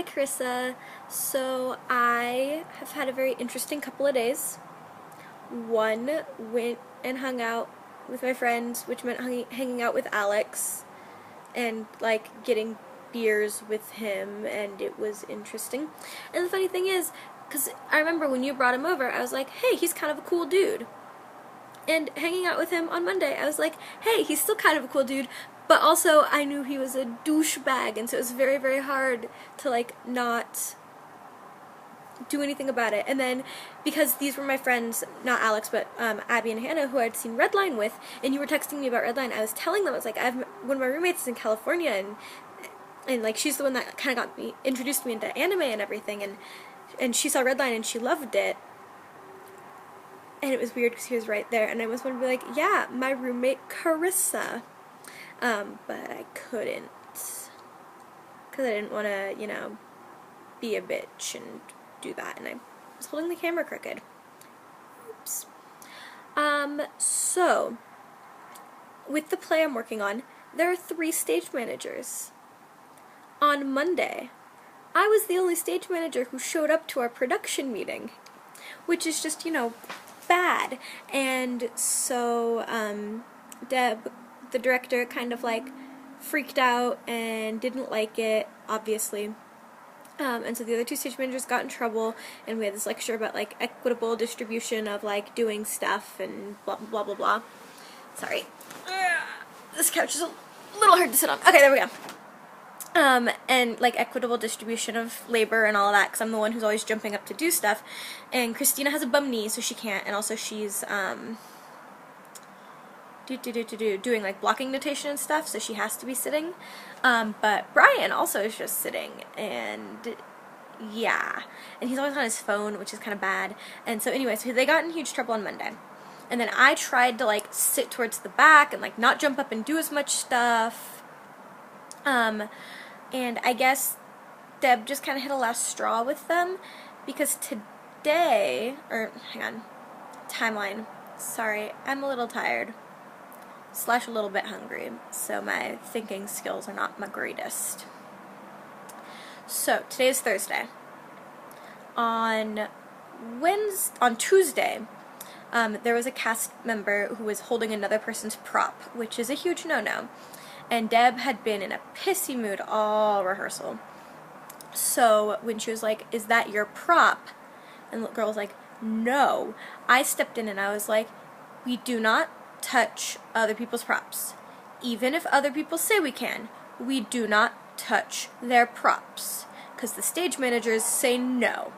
Carissa. So I have had a very interesting couple of days. One, went and hung out with my friends, which meant hanging out with Alex and like getting beers with him, and it was interesting. And the funny thing is, because I remember when you brought him over, I was like, hey, he's kind of a cool dude. And hanging out with him on Monday, I was like, hey, he's still kind of a cool dude, but also I knew he was a douchebag, and so it was very, very hard to like not do anything about it. And then because these were my friends, not Alex, but Abby and Hannah, who I'd seen Redline with, and you were texting me about Redline, I was telling them, I was like, one of my roommates is in California, and like she's the one that kind of introduced me into anime and everything, and she saw Redline and she loved it. And it was weird because he was right there, and I was wanted to be like, yeah, my roommate Carissa. But I couldn't. Because I didn't want to, be a bitch and do that, and I was holding the camera crooked. Oops. So, with the play I'm working on, there are 3 stage managers. On Monday, I was the only stage manager who showed up to our production meeting, which is just, bad. And so Deb, the director, kind of like freaked out and didn't like it, obviously. And so the other 2 stage managers got in trouble, and we had this lecture about like equitable distribution of like doing stuff and blah blah blah blah blah. Sorry, this couch is a little hard to sit on. Okay, there we go. And like equitable distribution of labor and all that, because I'm the one who's always jumping up to do stuff, and Christina has a bum knee, so she can't, and also she's doing like blocking notation and stuff, so she has to be sitting. But Brian also is just sitting, and yeah, and he's always on his phone, which is kind of bad. And so anyway, so they got in huge trouble on Monday. And then I tried to like sit towards the back and like not jump up and do as much stuff. And I guess Deb just kind of hit a last straw with them, because today, or hang on, timeline, sorry, I'm a little tired, / a little bit hungry, so my thinking skills are not my greatest. So, today is Thursday. On Tuesday, there was a cast member who was holding another person's prop, which is a huge no-no. And Deb had been in a pissy mood all rehearsal. So when she was like, is that your prop? And the girl was like, no. I stepped in and I was like, we do not touch other people's props. Even if other people say we can, we do not touch their props. Because the stage managers say no.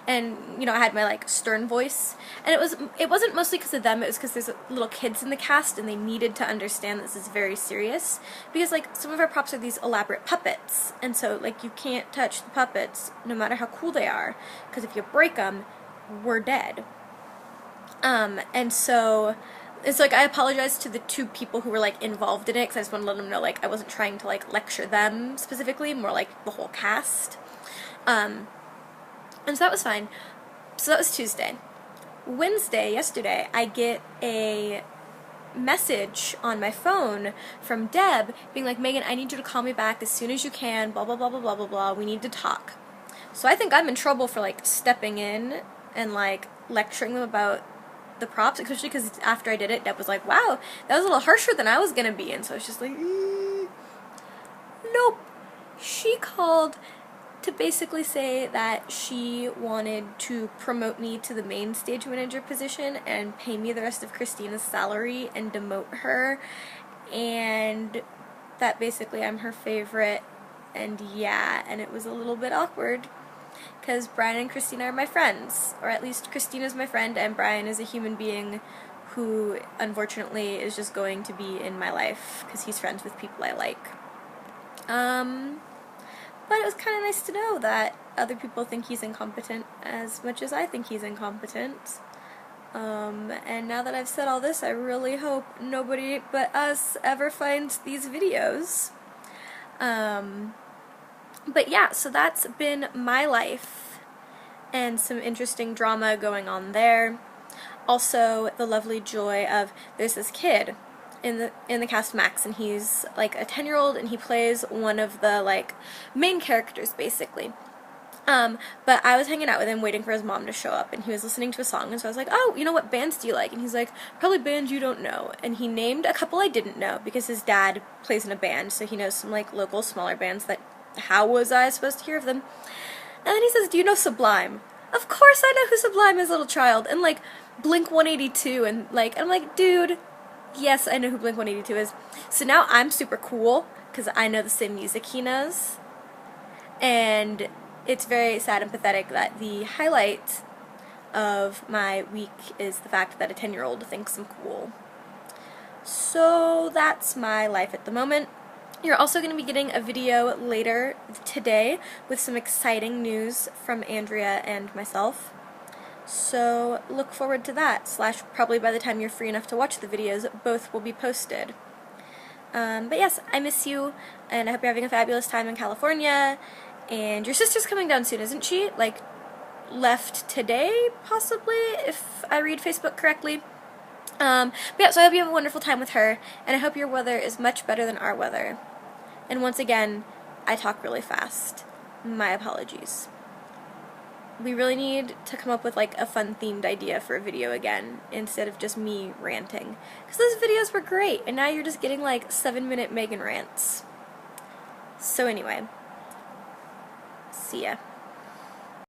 And, I had my, like, stern voice. And it wasn't mostly because of them, it was because there's little kids in the cast, and they needed to understand this is very serious. Because, like, some of our props are these elaborate puppets. And so, like, you can't touch the puppets, no matter how cool they are. Because if you break them, we're dead. And so, it's like, I apologized to the 2 people who were, like, involved in it, because I just wanted to let them know, like, I wasn't trying to, like, lecture them specifically, more like the whole cast. And so that was fine. So that was Tuesday. Wednesday, yesterday, I get a message on my phone from Deb being like, Megan, I need you to call me back as soon as you can, blah, blah, blah, blah, blah, blah, blah, we need to talk. So I think I'm in trouble for, like, stepping in and, like, lecturing them about the props, especially because after I did it, Deb was like, wow, that was a little harsher than I was gonna be, and so it's just like, nope. She called to basically say that she wanted to promote me to the main stage manager position and pay me the rest of Christina's salary and demote her, and that basically I'm her favorite, and yeah, and it was a little bit awkward because Brian and Christina are my friends, or at least Christina's my friend and Brian is a human being who unfortunately is just going to be in my life because he's friends with people I like. But it was kind of nice to know that other people think he's incompetent as much as I think he's incompetent. And now that I've said all this, I really hope nobody but us ever finds these videos. But yeah, so that's been my life, and some interesting drama going on there. Also, the lovely joy of, there's this kid in the cast Max, and he's like a 10-year-old, and he plays one of the like main characters basically. But I was hanging out with him waiting for his mom to show up, and he was listening to a song, and so I was like, oh, you know, what bands do you like? And he's like, probably bands you don't know. And he named a couple I didn't know because his dad plays in a band, so he knows some like local smaller bands that how was I supposed to hear of them? And then he says, do you know Sublime? Of course I know who Sublime is, little child. And like Blink-182, and like, I'm like, dude, yes, I know who Blink-182 is. So now I'm super cool because I know the same music he knows. And it's very sad and pathetic that the highlight of my week is the fact that a 10-year-old thinks I'm cool. So that's my life at the moment. You're also going to be getting a video later today with some exciting news from Andrea and myself. So look forward to that, / probably by the time you're free enough to watch the videos, both will be posted. But yes, I miss you, and I hope you're having a fabulous time in California. And your sister's coming down soon, isn't she? Like, left today, possibly, if I read Facebook correctly. But yeah, so I hope you have a wonderful time with her, and I hope your weather is much better than our weather. And once again, I talk really fast. My apologies. We really need to come up with like a fun themed idea for a video again, instead of just me ranting. Because those videos were great, and now you're just getting like 7-minute Megan rants. So anyway. See ya.